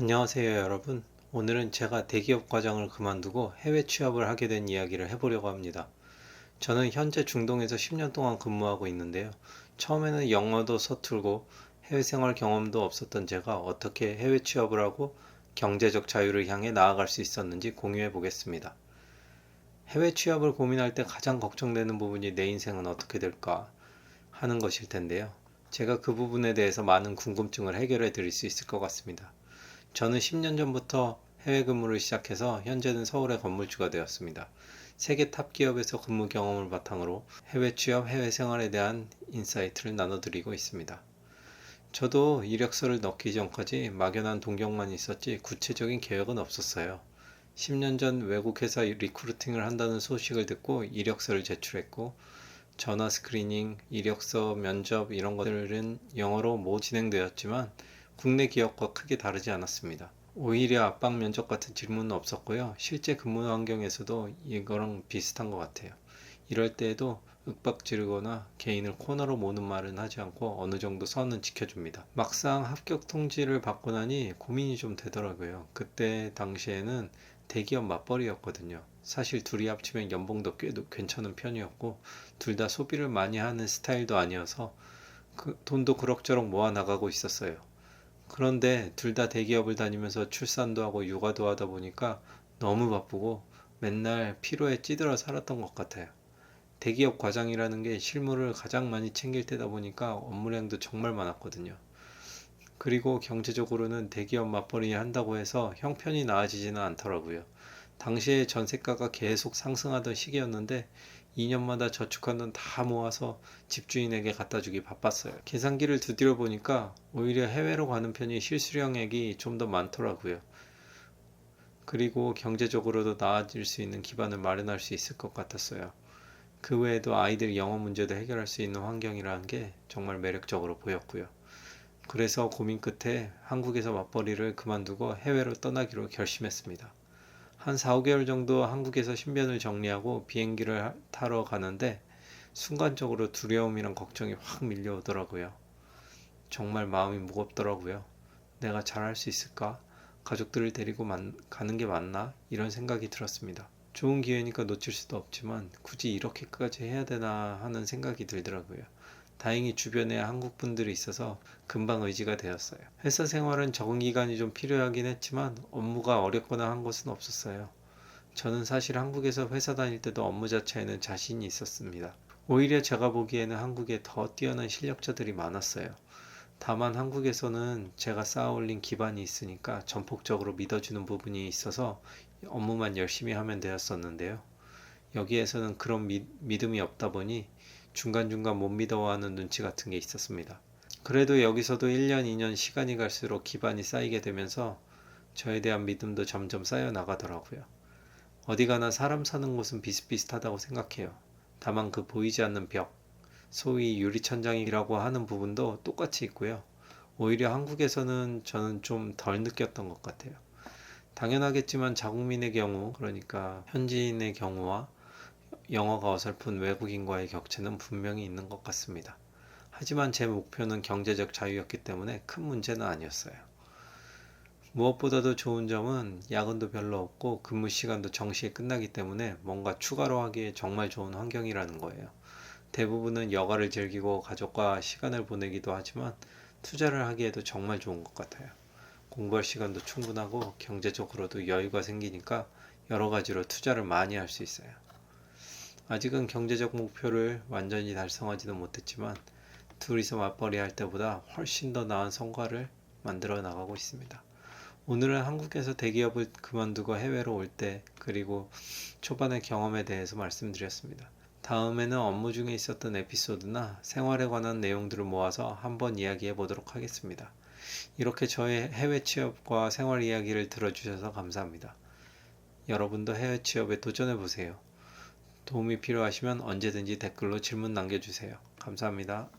안녕하세요 여러분. 오늘은 제가 대기업 과장을 그만두고 해외 취업을 하게 된 이야기를 해보려고 합니다. 저는 현재 중동에서 10년 동안 근무하고 있는데요. 처음에는 영어도 서툴고 해외 생활 경험도 없었던 제가 어떻게 해외 취업을 하고 경제적 자유를 향해 나아갈 수 있었는지 공유해 보겠습니다. 해외 취업을 고민할 때 가장 걱정되는 부분이 내 인생은 어떻게 될까 하는 것일 텐데요. 제가 그 부분에 대해서 많은 궁금증을 해결해 드릴 수 있을 것 같습니다. 저는 10년 전부터 해외 근무를 시작해서 현재는 서울의 건물주가 되었습니다. 세계 탑 기업에서 근무 경험을 바탕으로 해외 취업, 해외 생활에 대한 인사이트를 나눠드리고 있습니다. 저도 이력서를 넣기 전까지 막연한 동경만 있었지 구체적인 계획은 없었어요. 10년 전 외국 회사 리크루팅을 한다는 소식을 듣고 이력서를 제출했고, 전화 스크리닝, 이력서, 면접 이런 것들은 영어로 모두 진행되었지만 국내 기업과 크게 다르지 않았습니다. 오히려 압박 면접 같은 질문은 없었고요. 실제 근무 환경에서도 이거랑 비슷한 것 같아요. 이럴 때에도 윽박 지르거나 개인을 코너로 모는 말은 하지 않고 어느 정도 선은 지켜줍니다. 막상 합격 통지를 받고 나니 고민이 좀 되더라고요. 그때 당시에는 대기업 맞벌이였거든요. 사실 둘이 합치면 연봉도 꽤 괜찮은 편이었고 둘 다 소비를 많이 하는 스타일도 아니어서 돈도 그럭저럭 모아 나가고 있었어요. 그런데 둘 다 대기업을 다니면서 출산도 하고 육아도 하다 보니까 너무 바쁘고 맨날 피로에 찌들어 살았던 것 같아요. 대기업 과장이라는 게 실무를 가장 많이 챙길 때다 보니까 업무량도 정말 많았거든요. 그리고 경제적으로는 대기업 맞벌이 한다고 해서 형편이 나아지지는 않더라고요. 당시에 전세가가 계속 상승하던 시기였는데 2년마다 저축한 돈 다 모아서 집주인에게 갖다 주기 바빴어요. 계산기를 두드려 보니까 오히려 해외로 가는 편이 실수령액이 좀 더 많더라고요. 그리고 경제적으로도 나아질 수 있는 기반을 마련할 수 있을 것 같았어요. 그 외에도 아이들 영어 문제도 해결할 수 있는 환경이라는 게 정말 매력적으로 보였고요. 그래서 고민 끝에 한국에서 맞벌이를 그만두고 해외로 떠나기로 결심했습니다. 한 4, 5개월 정도 한국에서 신변을 정리하고 비행기를 타러 가는데 순간적으로 두려움이랑 걱정이 확 밀려오더라고요. 정말 마음이 무겁더라고요. 내가 잘할 수 있을까? 가족들을 데리고 가는 게 맞나? 이런 생각이 들었습니다. 좋은 기회니까 놓칠 수도 없지만 굳이 이렇게까지 해야 되나 하는 생각이 들더라고요. 다행히 주변에 한국 분들이 있어서 금방 의지가 되었어요. 회사 생활은 적응 기간이 좀 필요하긴 했지만 업무가 어렵거나 한 것은 없었어요. 저는 사실 한국에서 회사 다닐 때도 업무 자체에는 자신이 있었습니다. 오히려 제가 보기에는 한국에 더 뛰어난 실력자들이 많았어요. 다만 한국에서는 제가 쌓아올린 기반이 있으니까 전폭적으로 믿어주는 부분이 있어서 업무만 열심히 하면 되었었는데요. 여기에서는 그런 믿음이 없다 보니 중간중간 못 믿어하는 눈치 같은 게 있었습니다. 그래도 여기서도 1년, 2년 시간이 갈수록 기반이 쌓이게 되면서 저에 대한 믿음도 점점 쌓여 나가더라고요. 어디 가나 사람 사는 곳은 비슷비슷하다고 생각해요. 다만 그 보이지 않는 벽, 소위 유리천장이라고 하는 부분도 똑같이 있고요. 오히려 한국에서는 저는 좀 덜 느꼈던 것 같아요. 당연하겠지만 자국민의 경우, 그러니까 현지인의 경우와 영어가 어설픈 외국인과의 격차는 분명히 있는 것 같습니다. 하지만 제 목표는 경제적 자유였기 때문에 큰 문제는 아니었어요. 무엇보다도 좋은 점은 야근도 별로 없고 근무 시간도 정시에 끝나기 때문에 뭔가 추가로 하기에 정말 좋은 환경이라는 거예요. 대부분은 여가를 즐기고 가족과 시간을 보내기도 하지만 투자를 하기에도 정말 좋은 것 같아요. 공부할 시간도 충분하고 경제적으로도 여유가 생기니까 여러 가지로 투자를 많이 할 수 있어요. 아직은 경제적 목표를 완전히 달성하지는 못했지만 둘이서 맞벌이 할 때보다 훨씬 더 나은 성과를 만들어 나가고 있습니다. 오늘은 한국에서 대기업을 그만두고 해외로 올 때, 그리고 초반의 경험에 대해서 말씀드렸습니다. 다음에는 업무 중에 있었던 에피소드나 생활에 관한 내용들을 모아서 한번 이야기해 보도록 하겠습니다. 이렇게 저의 해외 취업과 생활 이야기를 들어주셔서 감사합니다. 여러분도 해외 취업에 도전해 보세요. 도움이 필요하시면 언제든지 댓글로 질문 남겨주세요. 감사합니다.